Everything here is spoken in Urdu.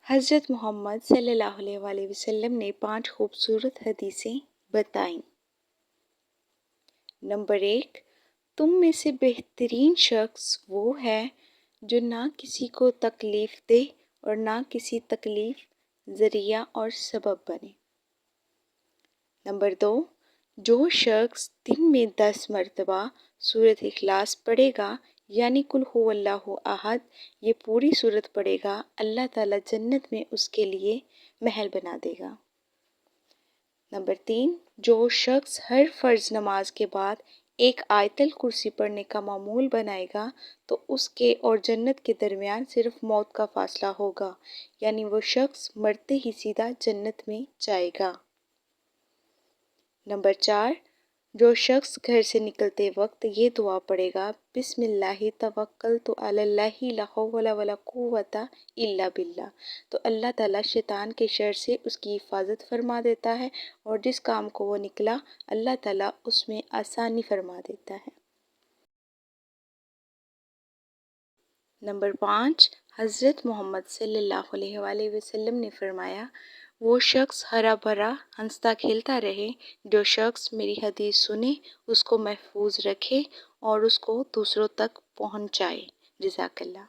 حضرت محمد صلی اللہ علیہ وآلہ وسلم نے 5 خوبصورت حدیثیں بتائیں۔ نمبر 1، تم میں سے بہترین شخص وہ ہے جو نہ کسی کو تکلیف دے اور نہ کسی تکلیف ذریعہ اور سبب بنے۔ نمبر 2، جو شخص دن میں 10 مرتبہ سورۃ اخلاص پڑھے گا یعنی قل هو اللہ احد، یہ پوری سورت پڑھے گا، اللہ تعالیٰ جنت میں اس کے لیے محل بنا دے گا۔ نمبر 3، جو شخص ہر فرض نماز کے بعد ایک آیت الکرسی پڑھنے کا معمول بنائے گا تو اس کے اور جنت کے درمیان صرف موت کا فاصلہ ہوگا، یعنی وہ شخص مرتے ہی سیدھا جنت میں جائے گا۔ نمبر 4، جو شخص گھر سے نکلتے وقت یہ دعا پڑھے گا، بسم اللہ توکلت علی اللہ لا حول ولا قوۃ الا باللہ، تو اللہ تعالیٰ شیطان کے شر سے اس کی حفاظت فرما دیتا ہے اور جس کام کو وہ نکلا اللہ تعالیٰ اس میں آسانی فرما دیتا ہے۔ نمبر 5، حضرت محمد صلی اللہ علیہ وآلہ وسلم نے فرمایا، وہ شخص ہرا بھرا ہنستا کھیلتا رہے جو شخص میری حدیث سنے، اس کو محفوظ رکھے اور اس کو دوسروں تک پہنچائے۔ جزاک اللہ۔